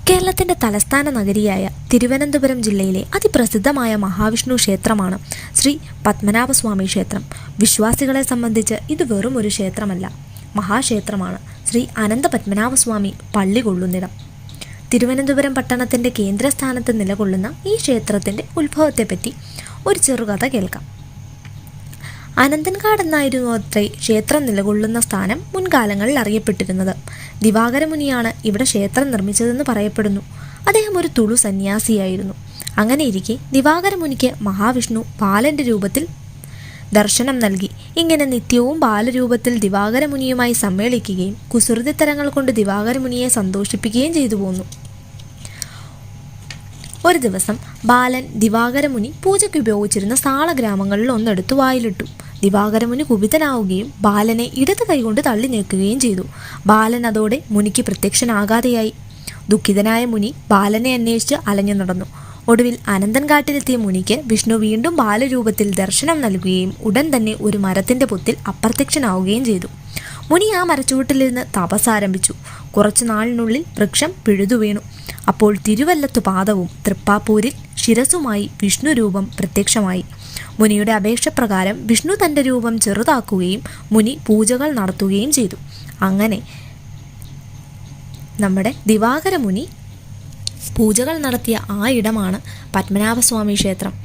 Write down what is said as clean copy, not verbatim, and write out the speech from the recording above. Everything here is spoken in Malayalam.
കേരളത്തിൻ്റെ തലസ്ഥാന നഗരിയായ തിരുവനന്തപുരം ജില്ലയിലെ അതിപ്രസിദ്ധമായ മഹാവിഷ്ണു ക്ഷേത്രമാണ് ശ്രീ പത്മനാഭസ്വാമി ക്ഷേത്രം. വിശ്വാസികളെ സംബന്ധിച്ച് ഇത് വെറും ഒരു ക്ഷേത്രമല്ല, മഹാക്ഷേത്രമാണ്. ശ്രീ അനന്ത പത്മനാഭസ്വാമി പള്ളി കൊള്ളുന്നിടം. തിരുവനന്തപുരം പട്ടണത്തിൻ്റെ കേന്ദ്രസ്ഥാനത്ത് നിലകൊള്ളുന്ന ഈ ക്ഷേത്രത്തിൻ്റെ ഉത്ഭവത്തെപ്പറ്റി ഒരു ചെറുകഥ കേൾക്കാം. അനന്തൻകാട് എന്നായിരുന്നു അത്രേ ക്ഷേത്രം നിലകൊള്ളുന്ന സ്ഥാനം മുൻകാലങ്ങളിൽ അറിയപ്പെട്ടിരുന്നത്. ദിവാകരമുനിയാണ് ഇവിടെ ക്ഷേത്രം നിർമ്മിച്ചതെന്ന് പറയപ്പെടുന്നു. അദ്ദേഹം ഒരു തുളു സന്യാസിയായിരുന്നു. അങ്ങനെയിരിക്കെ ദിവാകരമുനിക്ക് മഹാവിഷ്ണു ബാലൻ്റെ രൂപത്തിൽ ദർശനം നൽകി. ഇങ്ങനെ നിത്യവും ബാലരൂപത്തിൽ ദിവാകരമുനിയുമായി സമ്മേളിക്കുകയും കുസൃതിത്തരങ്ങൾ കൊണ്ട് ദിവാകരമുനിയെ സന്തോഷിപ്പിക്കുകയും ചെയ്തു പോന്നു. ഒരു ദിവസം ബാലൻ ദിവാകരമുനി പൂജയ്ക്ക് ഉപയോഗിച്ചിരുന്ന സാളഗ്രാമങ്ങളിൽ ഒന്നെടുത്ത് വായിലിട്ടു. ദിവാകരമുനി കുപിതനാവുകയും ബാലനെ ഇടത് കൈകൊണ്ട് തള്ളി നീക്കുകയും ചെയ്തു. ബാലൻ അതോടെ മുനിക്ക് പ്രത്യക്ഷനാകാതെയായി. ദുഃഖിതനായ മുനി ബാലനെ അന്വേഷിച്ച് അലഞ്ഞു നടന്നു. ഒടുവിൽ അനന്തൻകാട്ടിലെത്തിയ മുനിക്ക് വിഷ്ണു വീണ്ടും ബാലരൂപത്തിൽ ദർശനം നൽകുകയും ഉടൻ തന്നെ ഒരു മരത്തിൻ്റെ പൊത്തിൽ അപ്രത്യക്ഷനാവുകയും ചെയ്തു. മുനി ആ മരച്ചുവട്ടിലിരുന്ന് തപസ് ആരംഭിച്ചു. കുറച്ചു നാളിനുള്ളിൽ വൃക്ഷം പിഴുതു വീണു. അപ്പോൾ തിരുവല്ലത്തു പാദവും തൃപ്പാപ്പൂരിൽ ശിരസുമായി വിഷ്ണു രൂപം പ്രത്യക്ഷമായി. മുനിയുടെ അപേക്ഷപ്രകാരം വിഷ്ണു തൻ്റെ രൂപം ചെറുതാക്കുകയും മുനി പൂജകൾ നടത്തുകയും ചെയ്തു. അങ്ങനെ നമ്മുടെ ദിവാകരമുനി പൂജകൾ നടത്തിയ ആ ഇടമാണ് പത്മനാഭസ്വാമി ക്ഷേത്രം.